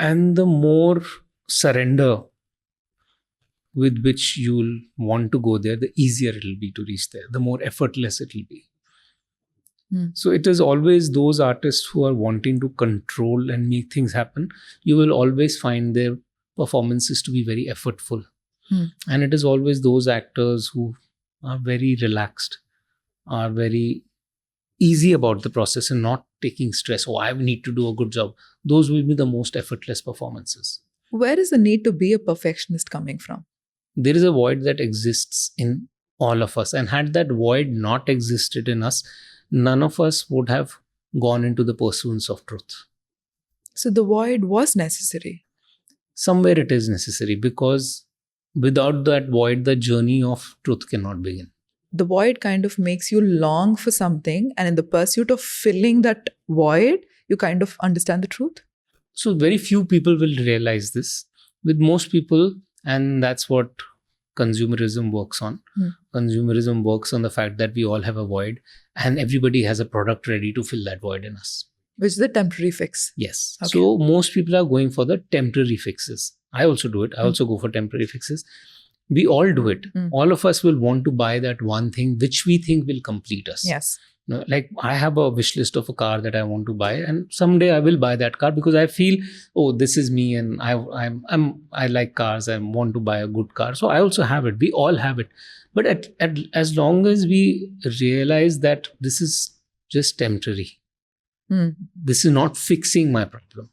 And the more surrender with which you'll want to go there, the easier it'll be to reach there, the more effortless it'll be. So it is always those artists who are wanting to control and make things happen. You will always find their performances to be very effortful. And it is always those actors who are very relaxed, are very easy about the process and not taking stress. Oh, I need to do a good job. Those will be the most effortless performances. Where is the need to be a perfectionist coming from? There is a void that exists in all of us. And had that void not existed in us, none of us would have gone into the pursuance of truth. So the void was necessary. Somewhere it is necessary, because without that void, the journey of truth cannot begin. The void kind of makes you long for something, and in the pursuit of filling that void, you kind of understand the truth. So very few people will realize this. With most people, and that's what consumerism works on. Consumerism works on the fact that we all have a void and everybody has a product ready to fill that void in us. Which is the temporary fix. Yes. Okay. So most people are going for the temporary fixes. I also do it. I also go for temporary fixes. We all do it. All of us will want to buy that one thing which we think will complete us. Yes. You know, like I have a wish list of a car that I want to buy, and someday I will buy that car because I feel, oh, this is me, and I like cars. I want to buy a good car, so I also have it. We all have it, but as long as we realize that this is just temporary, this is not fixing my problem.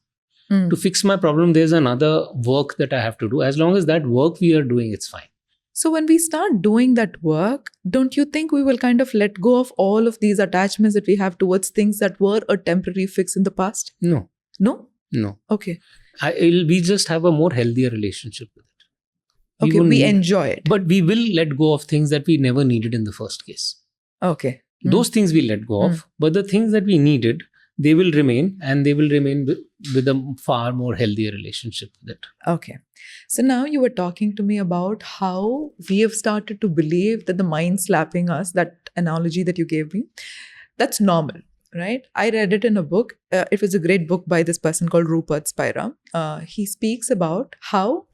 To fix my problem, there's another work that I have to do. As long as that work we are doing, it's fine. So when we start doing that work, don't you think we will kind of let go of all of these attachments that we have towards things that were a temporary fix in the past? No. No? No. Okay. We just have a more healthier relationship with it. Okay, we enjoy it. But we will let go of things that we never needed in the first case. Okay. Those things we let go of, but the things that we needed, they will remain, and they will remain with a far more healthier relationship with it. Okay. So now you were talking to me about how we have started to believe that the mind slapping us, that analogy that you gave me, that's normal, right? I read it in a book. It was a great book by this person called Rupert Spira. He speaks about how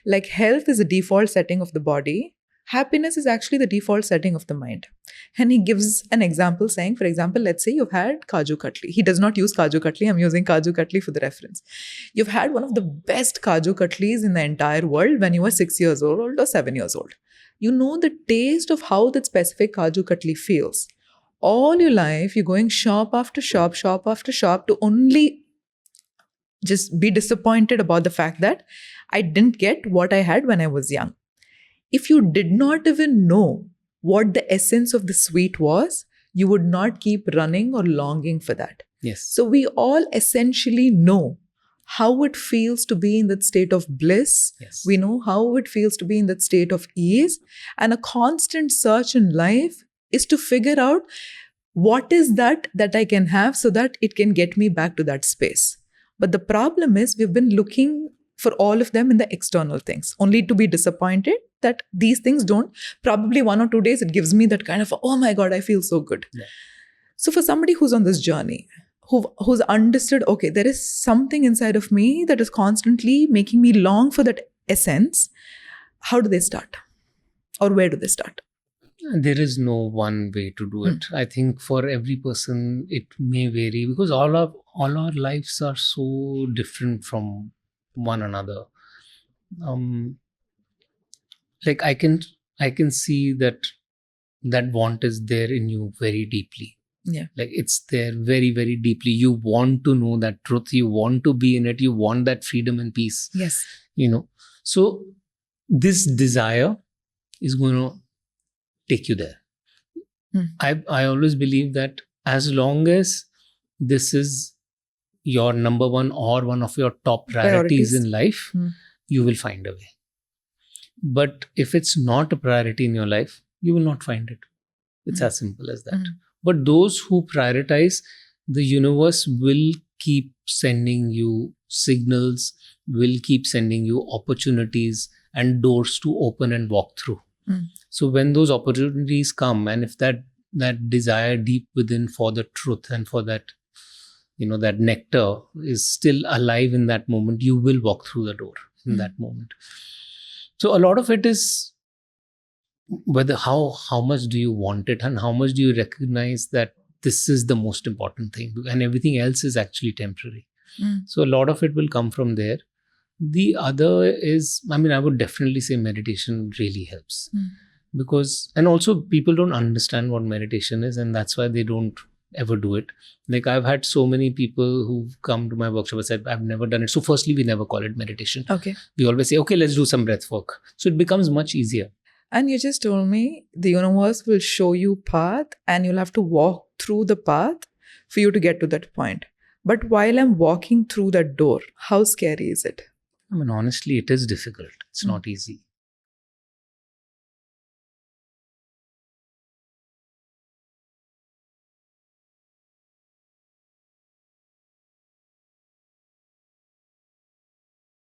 like health is a default setting of the body. Happiness is actually the default setting of the mind. And he gives an example saying, for example, let's say you've had Kaju Katli. He does not use Kaju Katli. I'm using Kaju Katli for the reference. You've had one of the best Kaju Katlis in the entire world when you were 6 years old or 7 years old. You know the taste of how that specific Kaju Katli feels. All your life, you're going shop after shop to only just be disappointed about the fact that I didn't get what I had when I was young. If you did not even know what the essence of the sweet was, you would not keep running or longing for that. Yes. So we all essentially know how it feels to be in that state of bliss. Yes. We know how it feels to be in that state of ease. And a constant search in life is to figure out what is that I can have so that it can get me back to that space. But the problem is we've been looking for all of them in the external things, only to be disappointed that these things don't. Probably 1 or 2 days, it gives me that kind of, oh my God, I feel so good. Yeah. So for somebody who's on this journey, who's understood, okay, there is something inside of me that is constantly making me long for that essence, how do they start? Or where do they start? There is no one way to do it. I think for every person, it may vary, because all our lives are so different from one another. Like I can see that want is there in you very deeply. Yeah. Like it's there very, very deeply. You want to know that truth. You want to be in it. You want that freedom and peace. Yes. So this desire is going to take you there. I always believe that as long as this is your number one or one of your top priorities in life, you will find a way. But if it's not a priority in your life, you will not find it. It's as simple as that. But those who prioritize, the universe will keep sending you signals, will keep sending you opportunities and doors to open and walk through. So when those opportunities come, and if that desire deep within for the truth and for that that nectar is still alive in that moment, you will walk through the door in that moment. So a lot of it is whether how much do you want it, and how much do you recognize that this is the most important thing, and everything else is actually temporary. So a lot of it will come from there. The other is, I would definitely say meditation really helps, because, and also people don't understand what meditation is, and that's why they don't ever do it. Like, I've had so many people who've come to my workshop and said, I've never done it. So firstly, we never call it meditation. Okay. We always say, okay, let's do some breath work. So it becomes much easier. And you just told me the universe will show you path and you'll have to walk through the path for you to get to that point. But while I'm walking through that door, how scary is it? Honestly, it is difficult. It's not easy.